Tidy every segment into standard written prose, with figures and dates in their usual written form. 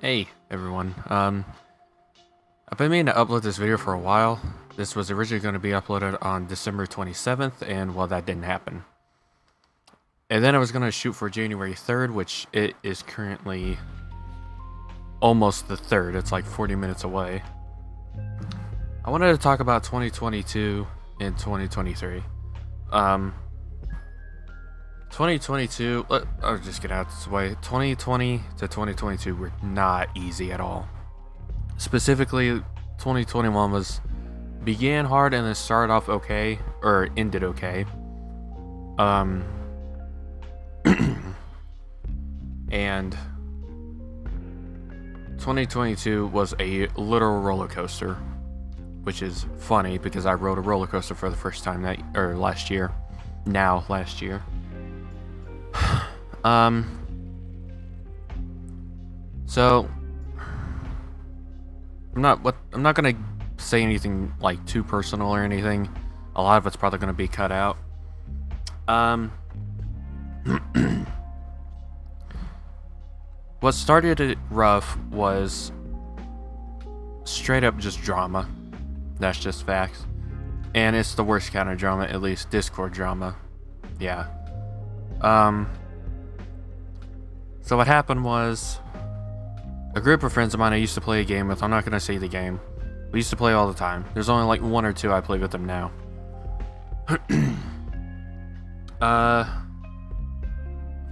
Hey everyone, I've been meaning to upload this video for a while. This was originally going to be uploaded on December 27th, and well, that didn't happen. And then I was going to shoot for January 3rd, which it is currently almost the 3rd. It's like 40 minutes away. I wanted to talk about 2022 and 2023. 2022, I'll just get out this way. 2020 to 2022 were not easy at all. Specifically, 2021 began hard and then started off okay, or ended okay. And 2022 was a literal roller coaster, which is funny because I rode a roller coaster for the first time last year. So I'm not gonna say anything like too personal or anything. A lot of it's probably gonna be cut out. What started it rough was straight up just drama. That's just facts. And it's the worst kind of drama, at least Discord drama. Yeah. So what happened was a group of friends of mine I used to play a game with. I'm not gonna say the game. We used to play all the time. There's only like one or two I play with them now.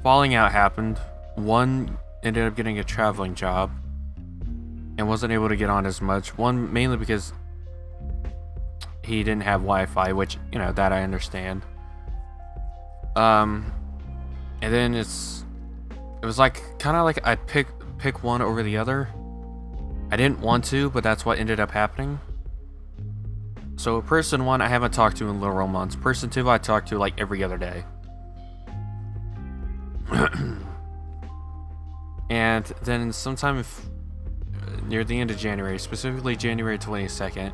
Falling out happened. One ended up getting a traveling job and wasn't able to get on as much. One mainly because he didn't have Wi-Fi, which, you know, that I understand. And then it was like kind of like I pick one over the other. I didn't want to, but that's what ended up happening. So person one I haven't talked to in literal months. Person two I talk to like every other day. And then sometime near the end of January, specifically January 22nd,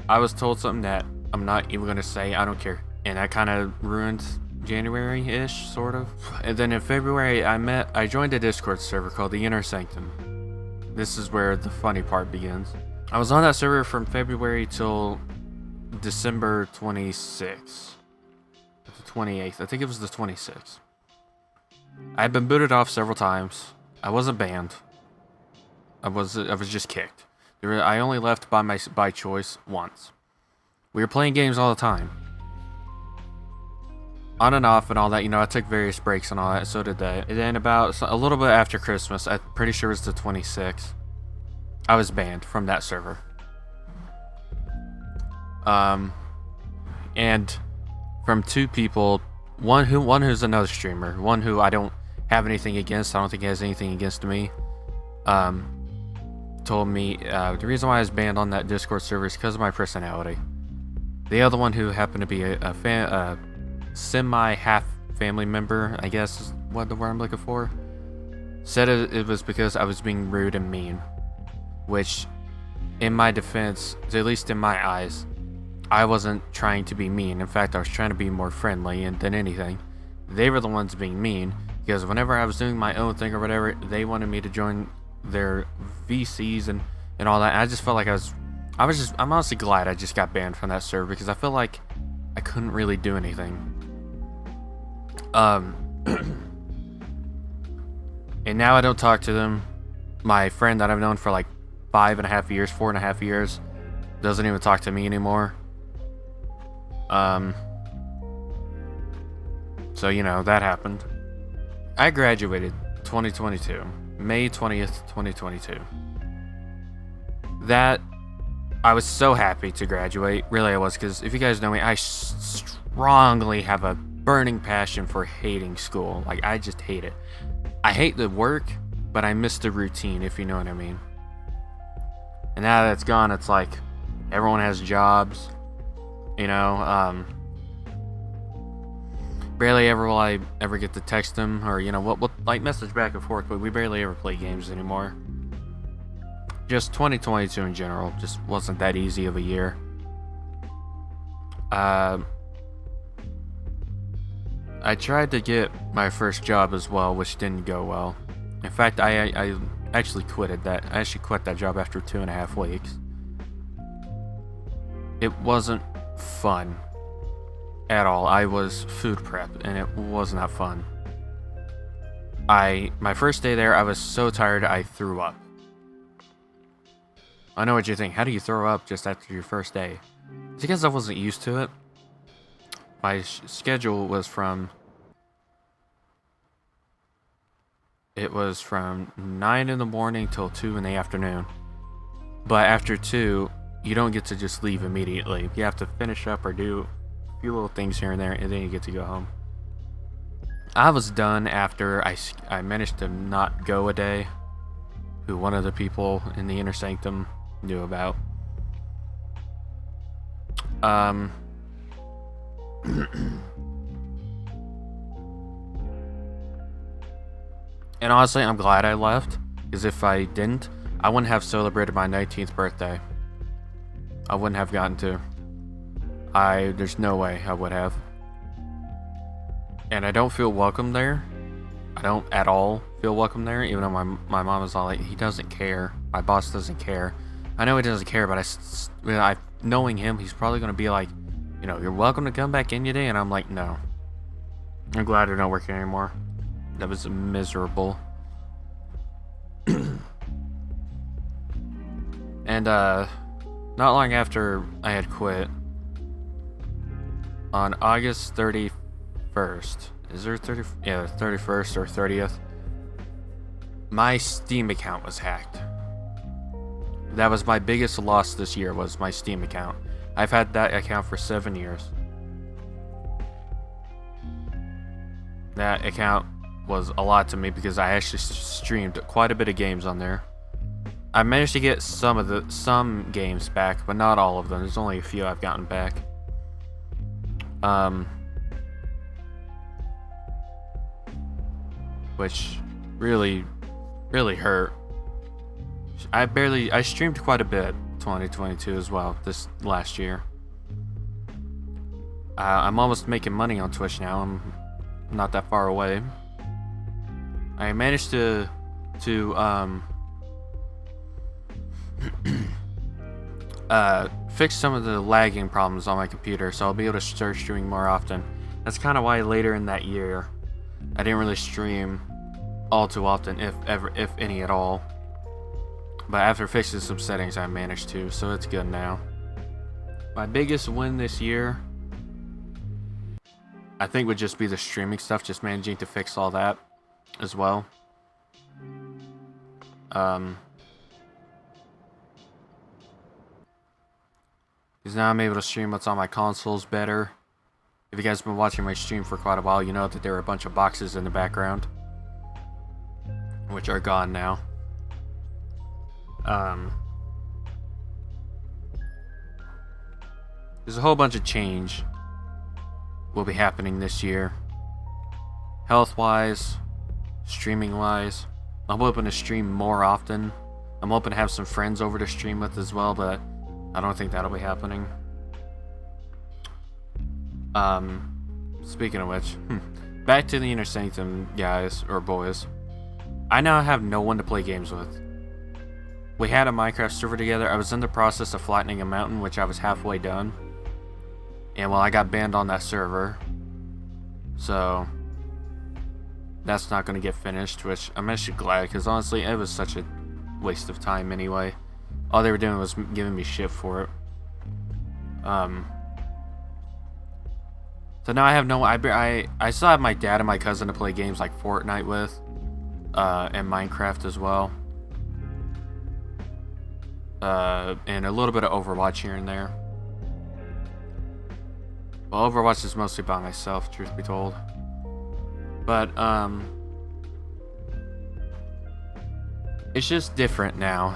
I was told something that I'm not even going to say. I don't care. And that kind of ruined January-ish, sort of. And then in February, I joined a Discord server called the SANCTUM. This is where the funny part begins. I was on that server from February till December 26th. The 28th. I think it was the 26th. I had been booted off several times. I wasn't banned. I was just kicked. I only left by choice once. We were playing games all the time. On and off and all that, you know, I took various breaks and all that, so did they. And then about a little bit after Christmas, I'm pretty sure it was the 26th, I was banned from that server. And from two people, one who's another streamer, one who I don't have anything against, I don't think he has anything against me, told me the reason why I was banned on that Discord server is because of my personality. The other one, who happened to be a semi-half family member, I guess is what the word I'm looking for, said it was because I was being rude and mean, which, in my defense, at least in my eyes, I wasn't trying to be mean. In fact, I was trying to be more friendly than anything. They were the ones being mean, because whenever I was doing my own thing or whatever, they wanted me to join their VCs and all that. And I just felt like I'm honestly glad I just got banned from that server, because I feel like I couldn't really do anything. And now I don't talk to them. My friend that I've known for like 4.5 years, doesn't even talk to me anymore. So, you know, that happened. I graduated 2022, May 20th, 2022. That, I was so happy to graduate. Really, I was, because if you guys know me, I strongly have a burning passion for hating school. Like, I just hate it. I hate the work, but I miss the routine, if you know what I mean. And now that it's gone, it's like everyone has jobs, you know. Barely ever will I ever get to text them, or, you know, we'll like message back and forth, but we barely ever play games anymore. Just 2022 in general just wasn't that easy of a year. I tried to get my first job as well, which didn't go well. In fact, I actually quit that job after 2.5 weeks. It wasn't fun at all. I was food prep, and it was not fun. My first day there, I was so tired I threw up. I know what you think. How do you throw up just after your first day? It's because I wasn't used to it. My schedule was from 9 in the morning till 2 in the afternoon. But after 2, you don't get to just leave immediately. You have to finish up or do a few little things here and there, and then you get to go home. I was done after I managed to not go a day, who one of the people in the inner sanctum knew about. And honestly, I'm glad I left, because if I didn't, I wouldn't have celebrated my 19th birthday. I wouldn't have gotten to. There's no way I would have. And I don't feel welcome there. I don't at all feel welcome there, even though my mom is all like, he doesn't care. My boss doesn't care. I know he doesn't care, but knowing him, he's probably going to be like, you know, you're welcome to come back in today. And I'm like, no. I'm glad I don't work here anymore. That was miserable. And not long after I had quit, on August 31st, is there 30? Yeah, 31st or 30th, my Steam account was hacked. That was my biggest loss this year, was my Steam account. I've had that account for 7 years. That account was a lot to me because I actually streamed quite a bit of games on there. I managed to get some games back, but not all of them. There's only a few I've gotten back. Which really hurt. I streamed quite a bit 2022 as well, this last year. I'm almost making money on Twitch now. I'm not that far away. I managed to fix some of the lagging problems on my computer, so I'll be able to start streaming more often. That's kind of why later in that year I didn't really stream all too often, if any at all. But after fixing some settings, I managed to, so it's good now. My biggest win this year, I think, would just be the streaming stuff, just managing to fix all that as well. Because now I'm able to stream what's on my consoles better. If you guys have been watching my stream for quite a while, you know that there are a bunch of boxes in the background, which are gone now. There's a whole bunch of change will be happening this year. Health-wise, streaming-wise. I'm hoping to stream more often. I'm hoping to have some friends over to stream with as well, but I don't think that'll be happening. Speaking of which, back to the Inner Sanctum guys, or boys. I now have no one to play games with. We had a Minecraft server together. I was in the process of flattening a mountain, which I was halfway done. And well, I got banned on that server. So that's not going to get finished, which I'm actually glad, because honestly, it was such a waste of time anyway. All they were doing was giving me shit for it. So now I have no... I still have my dad and my cousin to play games like Fortnite with. And Minecraft as well. And a little bit of Overwatch here and there. Well, Overwatch is mostly by myself, truth be told. But, it's just different now.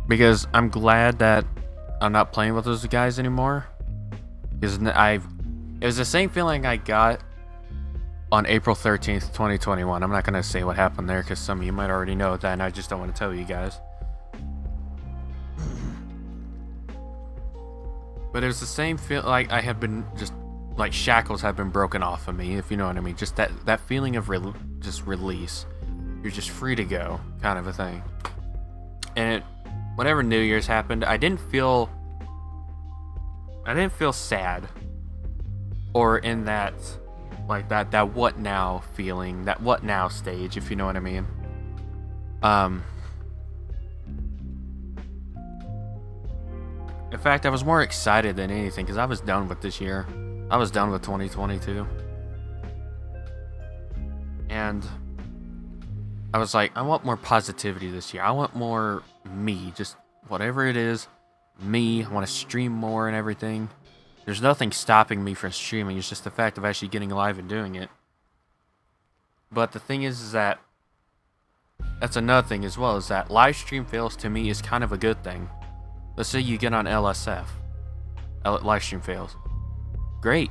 Because I'm glad that I'm not playing with those guys anymore. Because it was the same feeling I got on April 13th, 2021. I'm not going to say what happened there because some of you might already know that, and I just don't want to tell you guys. But it was the same feel, like I had been just like shackles have been broken off of me, if you know what I mean. Just that feeling of just release. You're just free to go, kind of a thing. And whenever New Year's happened, I didn't feel sad, or in that, like that what now feeling, that what now stage, if you know what I mean. In fact, I was more excited than anything because I was done with this year. I was done with 2022. And I was like, I want more positivity this year. I want more me, just whatever it is, me. I want to stream more and everything. There's nothing stopping me from streaming. It's just the fact of actually getting live and doing it. But the thing is that that's another thing as well, is that live stream fails to me is kind of a good thing. Let's say you get on LSF, live stream fails. Great.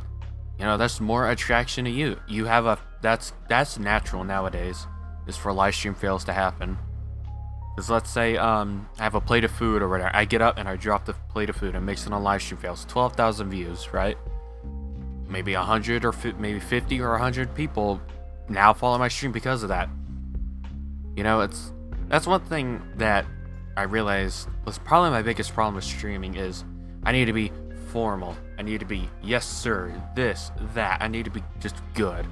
You know, that's more attraction to you. You have that's natural nowadays, is for live stream fails to happen. Because let's say I have a plate of food or whatever. I get up and I drop the plate of food and makes it on live stream fails. 12,000 views, right? Maybe 100 or maybe 50 or 100 people now follow my stream because of that. You know, that's one thing that I realized was probably my biggest problem with streaming is I need to be formal. I need to be, yes sir, this, that. I need to be just good.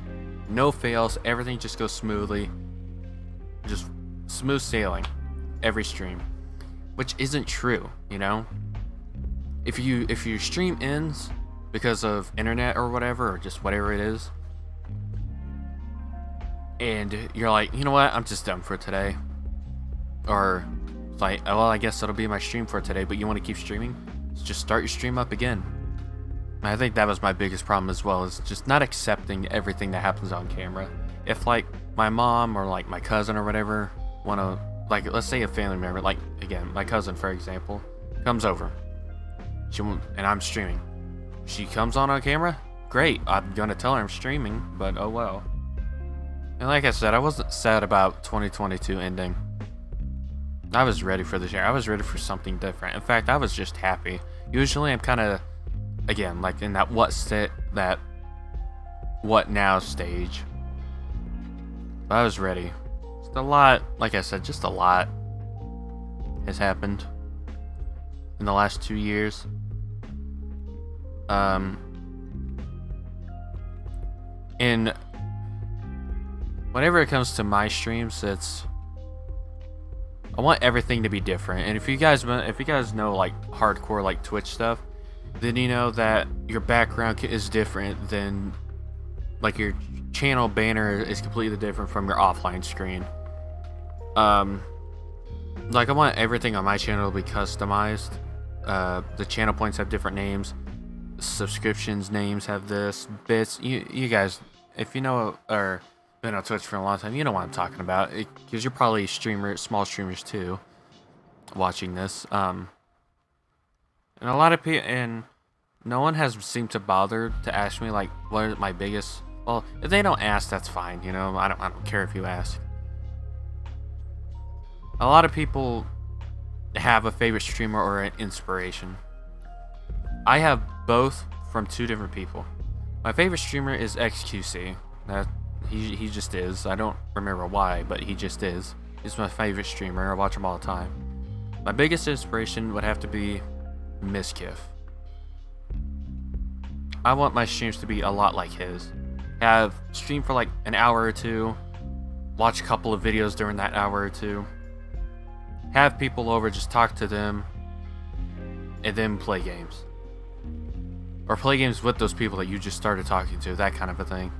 No fails, everything just goes smoothly. Just smooth sailing every stream. Which isn't true, you know? If your stream ends because of internet or whatever, or just whatever it is, and you're like, you know what, I'm just done for today. Or like, oh, well, I guess that'll be my stream for today, but you want to keep streaming? Just start your stream up again. And I think that was my biggest problem as well, is just not accepting everything that happens on camera. If like my mom or like my cousin or whatever want to, like, let's say a family member, like again, my cousin for example, comes over, and I'm streaming. She comes on camera, great, I'm gonna tell her I'm streaming, but oh well. And like I said, I wasn't sad about 2022 ending. I was ready for this year. I was ready for something different. In fact, I was just happy. Usually I'm kind of, again, like in that what now stage. But I was ready. Just a lot, like I said, just a lot has happened in the last 2 years. And whenever it comes to my streams, I want everything to be different. And if you guys know like hardcore like Twitch stuff, then you know that your background is different than, like, your channel banner is completely different from your offline screen. Like I want everything on my channel to be customized. The channel points have different names. Subscriptions names have this. Bits. You guys, if you know or been on Twitch for a long time, you know what I'm talking about, because you're probably small streamers too, watching this. And a lot of people, and no one has seemed to bother to ask me like what are my biggest. Well, if they don't ask, that's fine. You know, I don't care if you ask. A lot of people have a favorite streamer or an inspiration. I have both from two different people. My favorite streamer is XQC. He just is. I don't remember why, but he just is. He's my favorite streamer. I watch him all the time. My biggest inspiration would have to be Miskiff. I want my streams to be a lot like his. Have stream for like an hour or two, watch a couple of videos during that hour or two, have people over, just talk to them, and then play games. Or play games with those people that you just started talking to, that kind of a thing.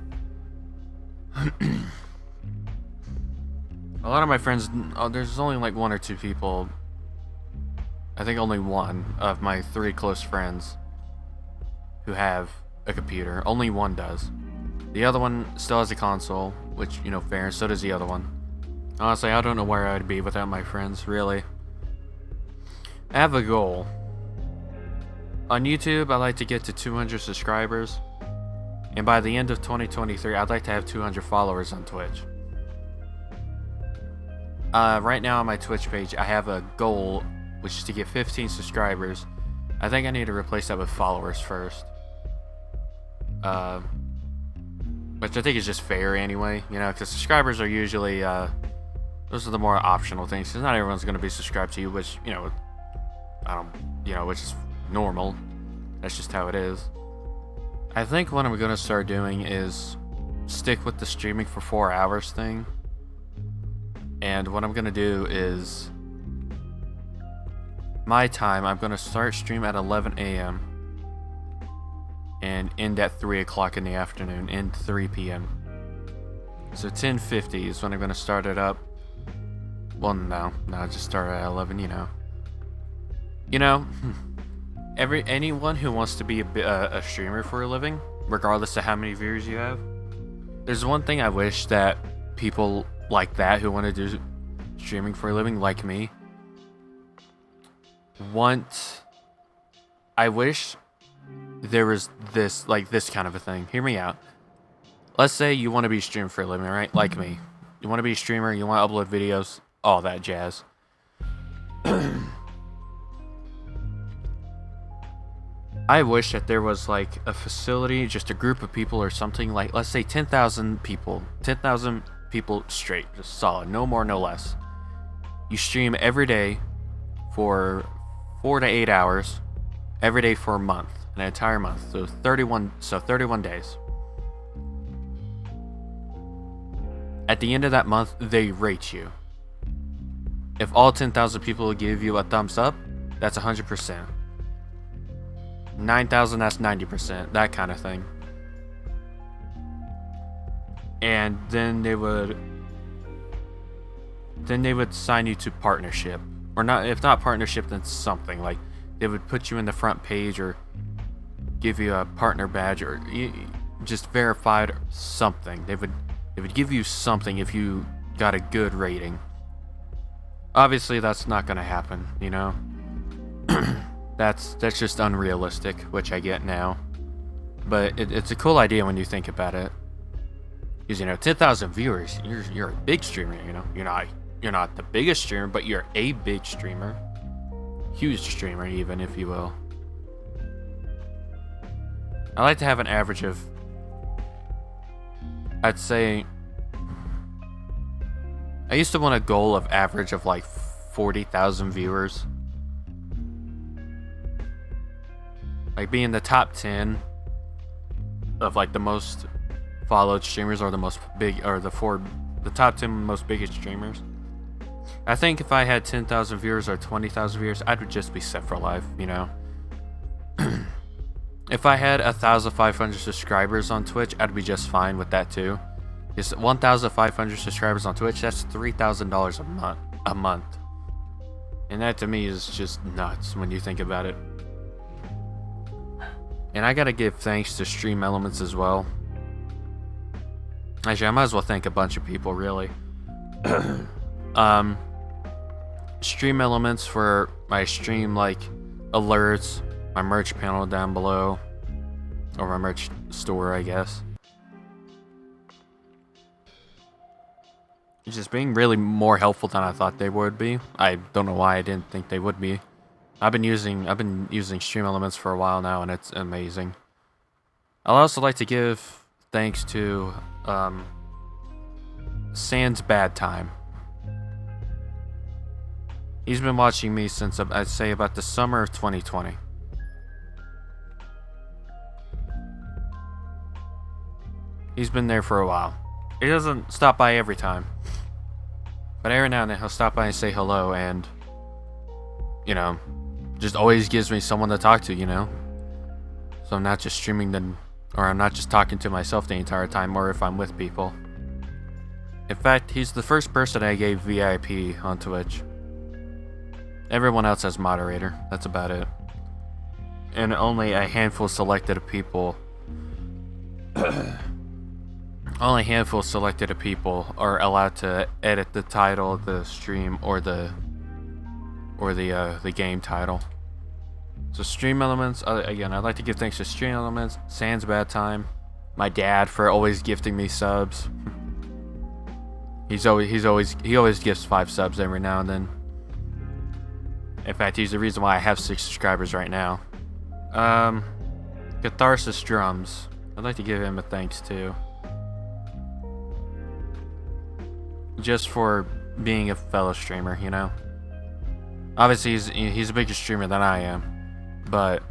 A lot of my friends, there's only like one or two people, I think only one of my 3 close friends who have a computer. Only one does. The other one still has a console, which, you know, fair, and so does the other one. Honestly, I don't know where I'd be without my friends, really. I have a goal. On YouTube, I'd like to get to 200 subscribers. And by the end of 2023, I'd like to have 200 followers on Twitch. Right now on my Twitch page, I have a goal, which is to get 15 subscribers. I think I need to replace that with followers first. which I think is just fair anyway, you know, because subscribers are usually, those are the more optional things, because not everyone's going to be subscribed to you, which, you know, which is normal. That's just how it is. I think what I'm going to start doing is stick with the streaming for 4 hours thing. And what I'm going to do is, my time, I'm going to start stream at 11 a.m. and end at 3 o'clock in the afternoon, end 3 p.m. So 10:50 is when I'm going to start it up. Well, no, just start at 11, you know. You know, anyone who wants to be a streamer for a living, regardless of how many viewers you have, there's one thing I wish that people like that who want to do streaming for a living, like me, I wish there was this kind of a thing. Hear me out. Let's say you want to be a streamer for a living, right? Like me. You want to be a streamer, you want to upload videos, all that jazz. I wish that there was like a facility, just a group of people or something, like let's say 10,000 people. 10,000 people straight, just solid, no more, no less. You stream every day for 4 to 8 hours, every day for a month, an entire month. So 31 days. At the end of that month, they rate you. If all 10,000 people give you a thumbs up, that's 100%. 9,000, that's 90%, that kind of thing. And then they would sign you to partnership, or not. If not partnership, then something like they would put you in the front page or give you a partner badge or just verified something. They would give you something if you got a good rating. Obviously, that's not gonna happen, you know. That's just unrealistic, which I get now. But it's a cool idea when you think about it. Because, you know, 10,000 viewers, you're a big streamer, you know. You're not the biggest streamer, but you're a big streamer. Huge streamer, even, if you will. I like to have an average of, I'd say, I used to want a goal of average of like 40,000 viewers. Like being the top 10 of like the most followed streamers, or the most big, or the top 10 most biggest streamers. I think if I had 10,000 viewers or 20,000 viewers, I would just be set for life, you know. If I had 1,500 subscribers on Twitch, I'd be just fine with that too. Because 1,500 subscribers on Twitch, that's $3,000 a month. And that to me is just nuts when you think about it. And I gotta give thanks to Stream Elements as well. Actually, I might as well thank a bunch of people, really. Stream Elements for my stream, like, alerts, my merch panel down below, or my merch store, I guess. Just being really more helpful than I thought they would be. I don't know why I didn't think they would be. I've been using Stream Elements for a while now, and it's amazing. I'd also like to give thanks to Sans Bad Time. He's been watching me since, I'd say, about the summer of 2020. He's been there for a while. He doesn't stop by every time, but every now and then he'll stop by and say hello, and, you know, just always gives me someone to talk to, you know. So I'm not just streaming or I'm not just talking to myself the entire time, or if I'm with people. In fact, he's the first person I gave VIP on Twitch. Everyone else has moderator. That's about it. And only a handful selected of people. Only a handful selected of people are allowed to edit the title of the stream or the game title. So Stream Elements, again, I'd like to give thanks to Stream Elements, Sans Bad Time, my dad for always gifting me subs. He always gives 5 subs every now and then. In fact, he's the reason why I have 6 subscribers right now. Catharsis Drums. I'd like to give him a thanks too. Just for being a fellow streamer, you know? Obviously, he's a bigger streamer than I am, but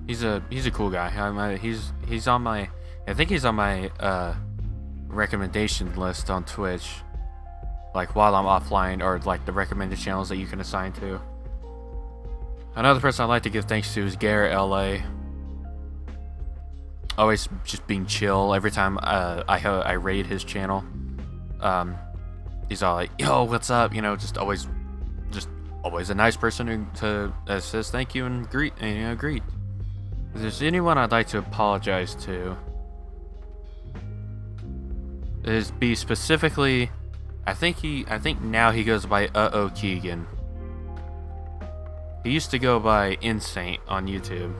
he's a cool guy. He's on my, I think he's on my recommendation list on Twitch, like while I'm offline, or like the recommended channels that you can assign to. Another person I'd like to give thanks to is Garrett LA. Always just being chill every time I raid his channel. He's all like, "Yo, what's up?" You know, just always a nice person who says thank you and greet. If there's anyone I'd like to apologize to, is be specifically, I think now he goes by Keegan. He used to go by Insaint on YouTube.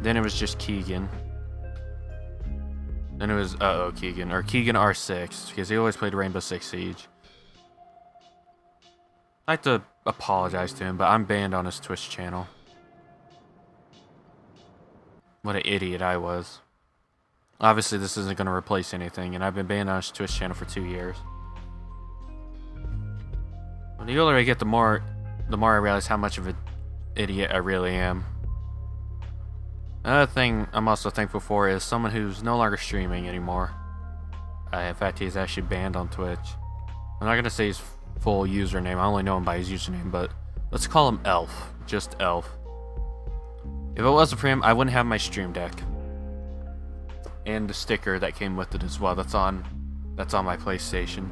Then it was just Keegan. Then it was Keegan, or Keegan R6, because he always played Rainbow Six Siege. I'd like to apologize to him, but I'm banned on his Twitch channel. What an idiot I was. Obviously, this isn't going to replace anything, and I've been banned on his Twitch channel for 2 years. Well, the older I get, the more I realize how much of an idiot I really am. Another thing I'm also thankful for is someone who's no longer streaming anymore. In fact, he's actually banned on Twitch. I'm not going to say his full username. I only know him by his username, but let's call him Elf. Just Elf. If it wasn't for him, I wouldn't have my Stream Deck. And the sticker that came with it as well. That's on my PlayStation.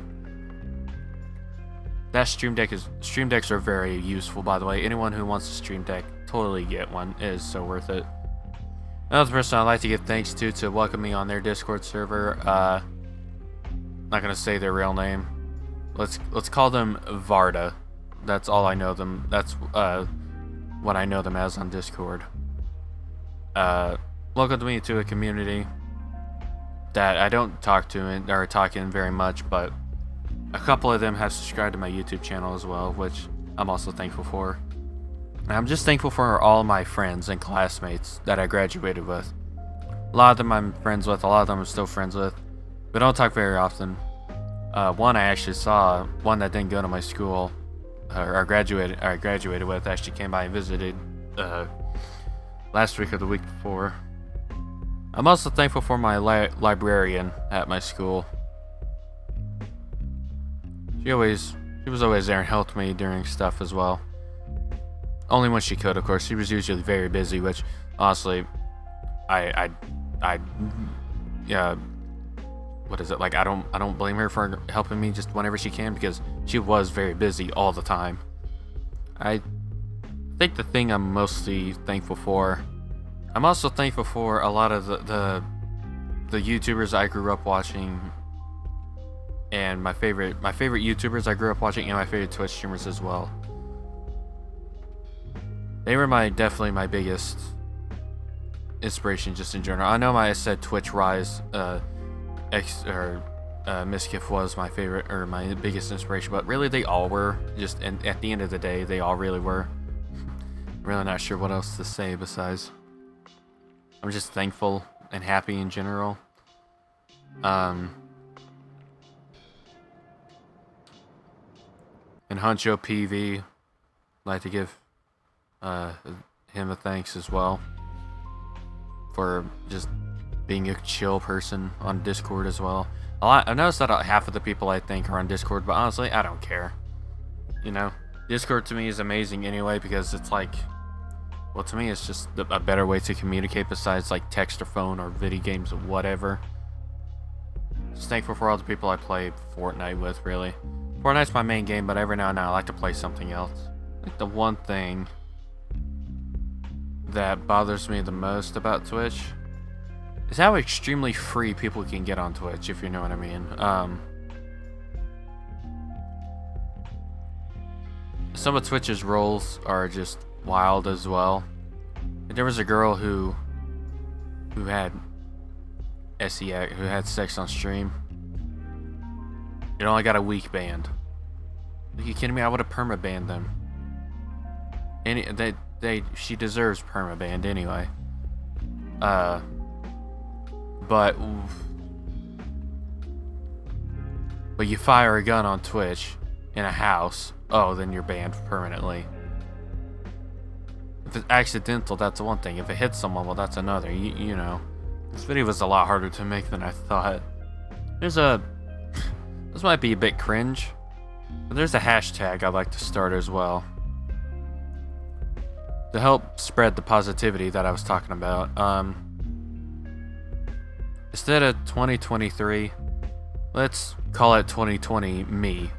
That Stream Decks are very useful, by the way. Anyone who wants a Stream Deck, totally get one. It is so worth it. Another person I'd like to give thanks to welcome me on their Discord server. Not gonna say their real name. Let's call them Varda. That's all I know them. That's what I know them as on Discord. Welcomed me to a community that I don't talk in very much, but a couple of them have subscribed to my YouTube channel as well, which I'm also thankful for. And I'm just thankful for all my friends and classmates that I graduated with. A lot of them I'm friends with, a lot of them I'm still friends with. We don't talk very often. One I actually saw, one that didn't go to my school, I graduated with, actually came by and visited last week or the week before. I'm also thankful for my librarian at my school. She was always there and helped me during stuff as well. Only when she could, of course. She was usually very busy, which honestly, what is it, like, I don't blame her for helping me just whenever she can, because she was very busy all the time. I think the thing I'm mostly thankful for, I'm also thankful for a lot of the YouTubers I grew up watching, and my favorite YouTubers I grew up watching, and my favorite Twitch streamers as well. They were definitely my biggest inspiration just in general. I know I said Twitch Rise, Miskiff was my favorite, or my biggest inspiration, but really they all were, and at the end of the day, they all really were. I'm really not sure what else to say besides I'm just thankful and happy in general. And Huncho PV, I'd like to give him a thanks as well for just being a chill person on Discord as well. I've noticed that half of the people I think are on Discord, but honestly, I don't care. You know, Discord to me is amazing anyway, because it's like, well, to me it's just a better way to communicate besides like text or phone or video games or whatever. Just thankful for all the people I play Fortnite with, really. Fortnite's my main game, but every now and then I like to play something else. Like the one thing that bothers me the most about Twitch is how extremely free people can get on Twitch, if you know what I mean. Some of Twitch's roles are just wild as well. There was a girl who had who had sex on stream. It only got a week banned. Are you kidding me? I would have perma-banned them. She deserves permaban anyway. But you fire a gun on Twitch in a house, oh, then you're banned permanently. If it's accidental, that's one thing. If it hits someone, well, that's another. You know, this video was a lot harder to make than I thought. This might be a bit cringe, but there's a hashtag I'd like to start as well to help spread the positivity that I was talking about. Instead of 2023, let's call it 2020 me.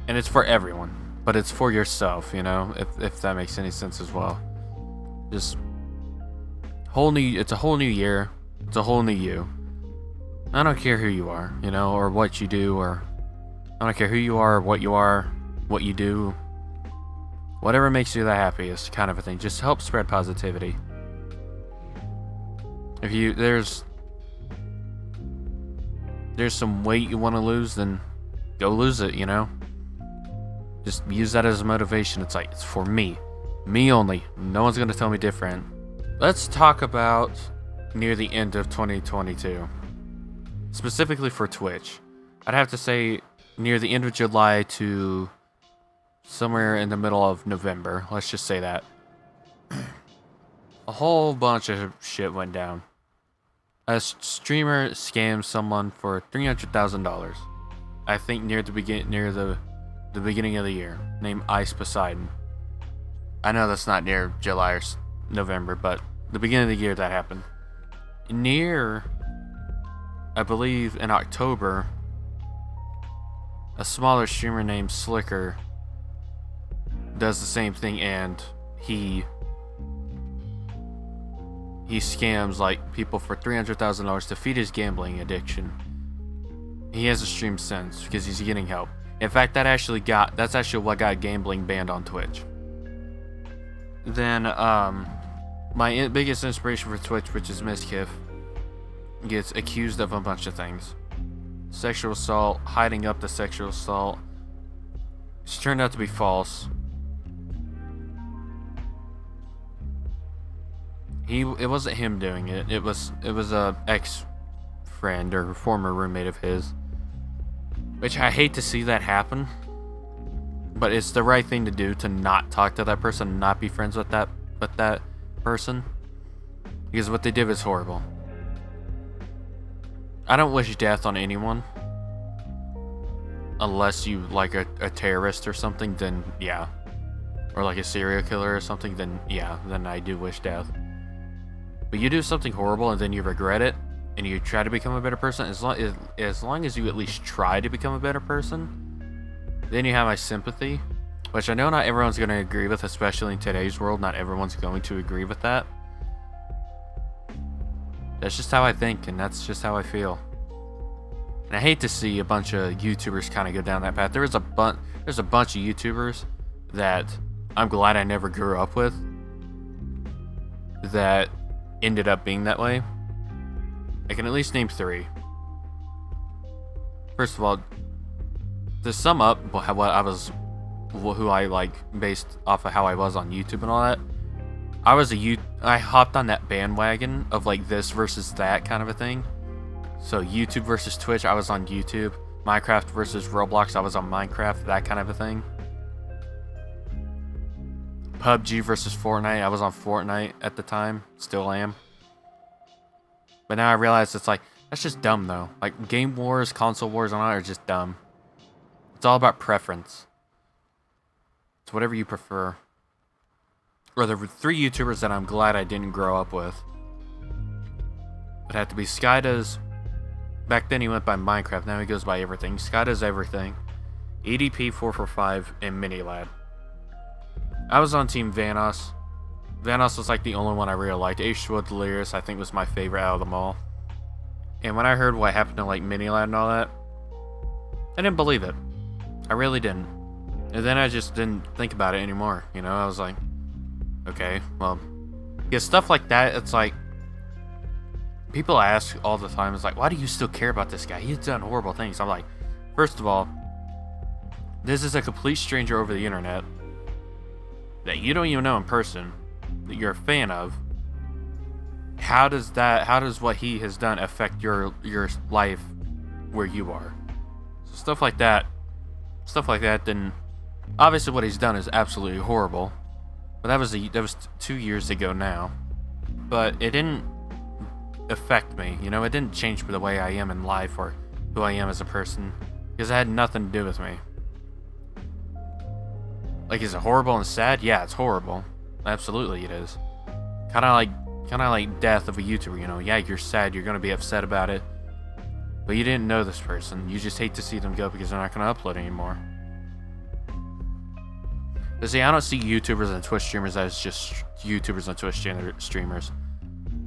And it's for everyone, but it's for yourself, you know, if that makes any sense as well. It's a whole new year. It's a whole new you. I don't care who you are, you know, or what you do, or I don't care who you are, what you do. Whatever makes you the happiest, kind of a thing. Just help spread positivity. If there's some weight you want to lose, then go lose it, you know? Just use that as a motivation. It's like, it's for me. Me only. No one's going to tell me different. Let's talk about near the end of 2022. Specifically for Twitch. I'd have to say near the end of July to somewhere in the middle of November. Let's just say that. A whole bunch of shit went down. A streamer scammed someone for $300,000. I think near the beginning of the year, named Ice Poseidon. I know that's not near July or November, but the beginning of the year that happened. Near, I believe in October, a smaller streamer named Slicker does the same thing, and he scams like people for $300,000 to feed his gambling addiction. He hasn't streamed since because he's getting help. In fact, that's actually what got gambling banned on Twitch. Then my biggest inspiration for Twitch, which is Miskiff, gets accused of a bunch of things. Sexual assault, hiding up the sexual assault. It's turned out to be false. It wasn't him doing it. It was a ex-friend or former roommate of his. Which I hate to see that happen. But it's the right thing to do to not talk to that person, not be friends with that person. Because what they did was horrible. I don't wish death on anyone. Unless you like a terrorist or something, then yeah. Or like a serial killer or something, then yeah, then I do wish death. But you do something horrible and then you regret it, and you try to become a better person, as long as you at least try to become a better person, then you have my sympathy. Which I know not everyone's going to agree with, especially in today's world. Not everyone's going to agree with that. That's just how I think, and that's just how I feel. And I hate to see a bunch of YouTubers kind of go down that path. There's a bunch of YouTubers that I'm glad I never grew up with that ended up being that way. I can at least name 3. First of all, to sum up who I like based off of how I was on YouTube and all that, I hopped on that bandwagon of like this versus that kind of a thing. So YouTube versus Twitch, I was on YouTube. Minecraft versus Roblox, I was on Minecraft, that kind of a thing. PUBG versus Fortnite, I was on Fortnite at the time, still am. But now I realize it's like, that's just dumb though. Like game wars, console wars, and all that are just dumb. It's all about preference. It's whatever you prefer. Or there were 3 YouTubers that I'm glad I didn't grow up with. It had to be Skydoes. Back then he went by Minecraft, now he goes by everything. Skydoes everything. EDP445 and Minilad. I was on Team Vanoss. Vanoss was like the only one I really liked. Ashwood Delirious I think was my favorite out of them all. And when I heard what happened to like Minilad and all that, I didn't believe it. I really didn't. And then I just didn't think about it anymore. You know, I was like, okay, well, yeah, stuff like that, it's like, people ask all the time, it's like, why do you still care about this guy? He's done horrible things. I'm like, first of all, This is a complete stranger over the internet that you don't even know in person, that you're a fan of. How does what he has done affect your life where you are? So stuff like that, then obviously what he's done is absolutely horrible. But that was 2 years ago now. But it didn't affect me, you know, it didn't change the way I am in life or who I am as a person, because it had nothing to do with me. Like, is it horrible and sad? Yeah, it's horrible. Absolutely it is. Kinda like death of a YouTuber, you know. Yeah, you're sad, you're gonna be upset about it. But you didn't know this person. You just hate to see them go because they're not gonna upload anymore. But see, I don't see YouTubers and Twitch streamers as just YouTubers and Twitch streamers.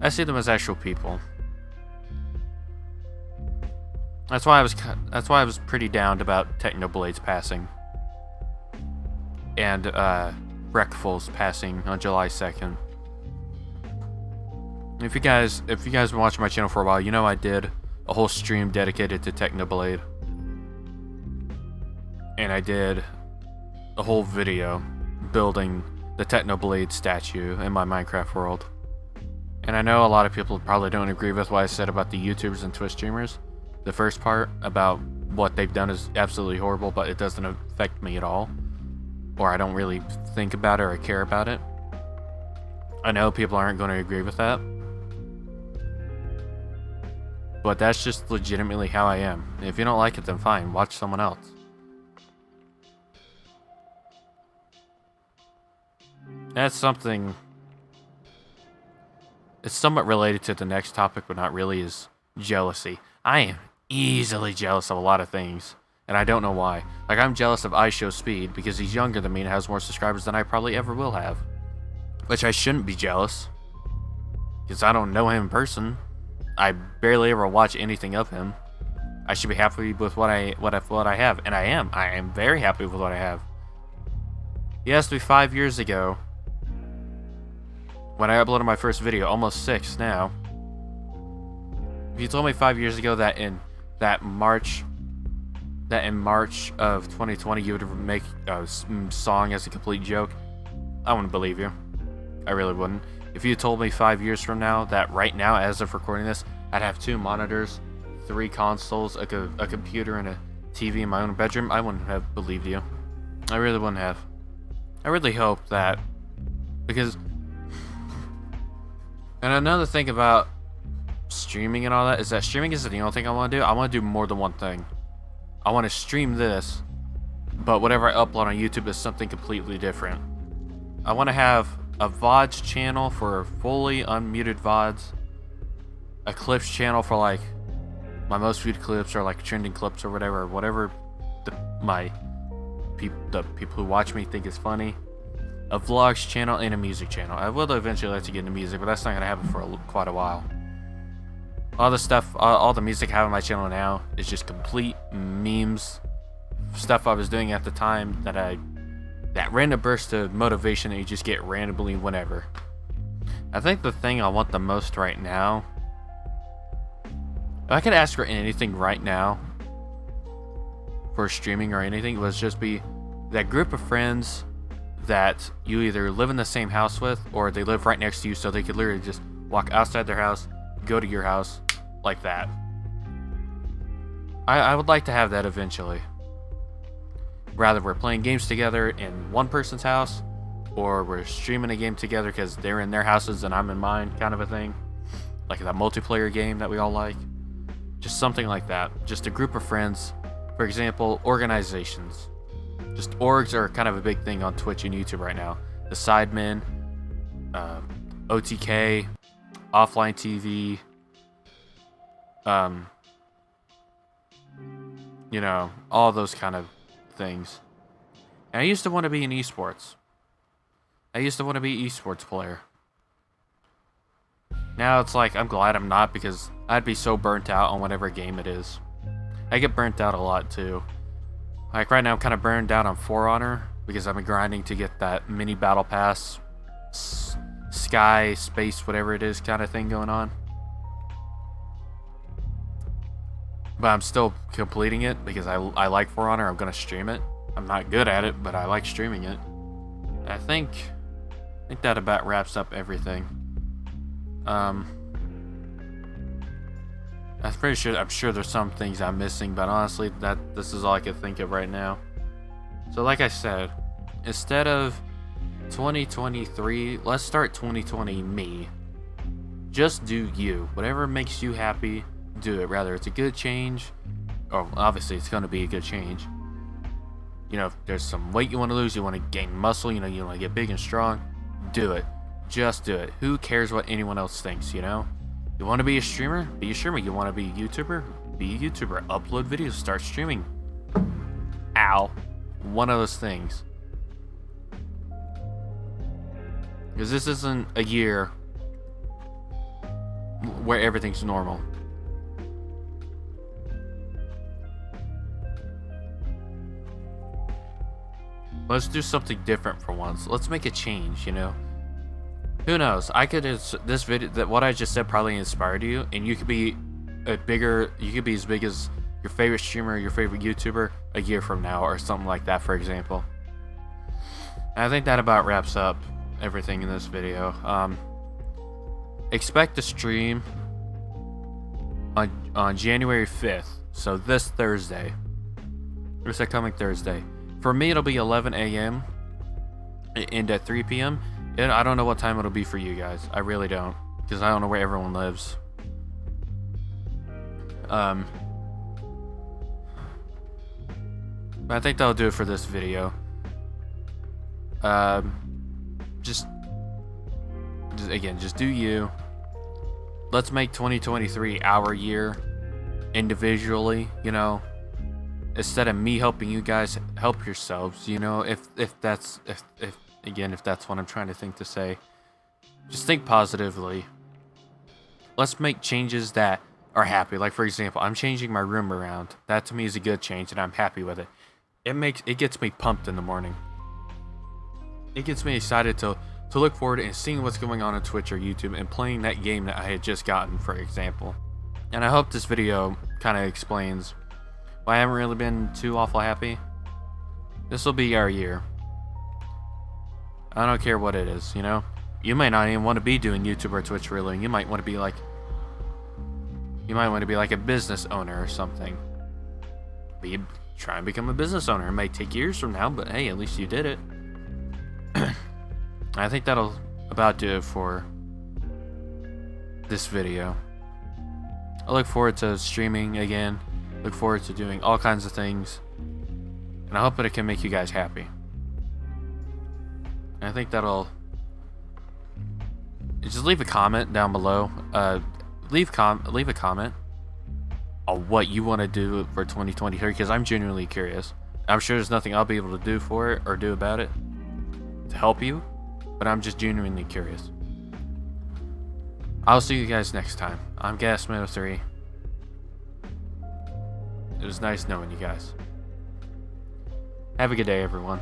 I see them as actual people. That's why I was pretty down about Technoblade's passing. And Breckful's passing on July 2nd. If you guys been watching my channel for a while, you know I did a whole stream dedicated to Technoblade. And I did a whole video building the Technoblade statue in my Minecraft world. And I know a lot of people probably don't agree with what I said about the YouTubers and Twitch streamers. The first part about what they've done is absolutely horrible, but it doesn't affect me at all. Or I don't really think about it or care about it. I know people aren't going to agree with that. But that's just legitimately how I am. If you don't like it, then fine, watch someone else. That's something... It's somewhat related to the next topic, but not really, is jealousy. I am easily jealous of a lot of things, and I don't know why. Like, I'm jealous of iShowSpeed because he's younger than me and has more subscribers than I probably ever will have. Which I shouldn't be jealous, because I don't know him in person. I barely ever watch anything of him. I should be happy with what I have, and I am. I am very happy with what I have. He asked me 5 years ago, when I uploaded my first video, almost 6 now. If you told me 5 years ago that in March of 2020 you would make a song as a complete joke, I wouldn't believe you. I really wouldn't. If you told me 5 years from now that right now, as of recording this, I'd have 2 monitors, 3 consoles, a computer, and a TV in my own bedroom, I wouldn't have believed you. I really wouldn't have. I really hope that, because... And another thing about streaming and all that is that streaming isn't the only thing I want to do. I want to do more than one thing. I want to stream this, but whatever I upload on YouTube is something completely different. I want to have a VODs channel for fully unmuted VODs, a clips channel for like my most viewed clips or like trending clips or whatever the people who watch me think is funny. A vlogs channel and a music channel. I will eventually like to get into music, but that's not gonna happen for quite a while. All the stuff, all the music I have on my channel now is just complete memes, stuff I was doing at the time that random burst of motivation that you just get randomly whenever. I think the thing I want the most right now, if I could ask for anything right now for streaming or anything, it would just be that group of friends that you either live in the same house with or they live right next to you, so they could literally just walk outside their house, go to your house, like that. I would like to have that eventually. Rather we're playing games together in one person's house, or we're streaming a game together because they're in their houses and I'm in mine, kind of a thing. Like that multiplayer game that we all like. Just something like that. Just a group of friends. For example, organizations. Just orgs are kind of a big thing on Twitch and YouTube right now. The Sidemen, OTK, Offline TV, you know, all those kind of things. And I used to want to be in esports. I used to want to be an esports player. Now it's like, I'm glad I'm not, because I'd be so burnt out on whatever game it is. I get burnt out a lot too. Like right now I'm kind of burned out on For Honor, because I've been grinding to get that mini battle pass, sky, space, whatever it is kind of thing going on. But I'm still completing it because I like For Honor. I'm going to stream it. I'm not good at it, but I like streaming it. I think that about wraps up everything. I'm sure there's some things I'm missing, but honestly, this is all I can think of right now. So like I said, instead of 2023, let's start 2020 me. Just do you. Whatever makes you happy, do it. Rather it's a good change, or obviously it's going to be a good change. You know, if there's some weight you want to lose, you want to gain muscle, you know, you want to get big and strong, do it. Just do it. Who cares what anyone else thinks, you know? You want to be a streamer? Be a streamer. You want to be a YouTuber? Be a YouTuber. Upload videos. Start streaming. Ow. One of those things. Because this isn't a year where everything's normal. Let's do something different for once. Let's make a change, you know? Who knows? This video, that what I just said probably inspired you, and you could be as big as your favorite streamer, your favorite YouTuber a year from now, or something like that, for example. And I think that about wraps up everything in this video. Expect to stream on January 5th, so this Thursday. This coming Thursday. For me, it'll be 11 a.m. and at 3 p.m. And I don't know what time it'll be for you guys. I really don't, because I don't know where everyone lives. But I think that'll do it for this video. Just do you. Let's make 2023 our year individually, you know. Instead of me helping you guys, help yourselves, you know. If that's what I'm trying to think to say. Just think positively. Let's make changes that are happy. Like, for example, I'm changing my room around. That to me is a good change, and I'm happy with it. It gets me pumped in the morning. It gets me excited to look forward and seeing what's going on Twitch or YouTube and playing that game that I had just gotten, for example. And I hope this video kind of explains why I haven't really been too awful happy. This will be our year. I don't care what it is, you know? You might not even want to be doing YouTube or Twitch really. You might want to be like a business owner or something. Try and become a business owner. It might take years from now, but hey, at least you did it. I think that'll about do it for this video. I look forward to streaming again. Look forward to doing all kinds of things. And I hope that it can make you guys happy. And I think that'll... Just leave a comment down below. Leave a comment on what you want to do for 2023, because I'm genuinely curious. I'm sure there's nothing I'll be able to do for it or do about it to help you, but I'm just genuinely curious. I'll see you guys next time. I'm Gasman03. It was nice knowing you guys. Have a good day, everyone.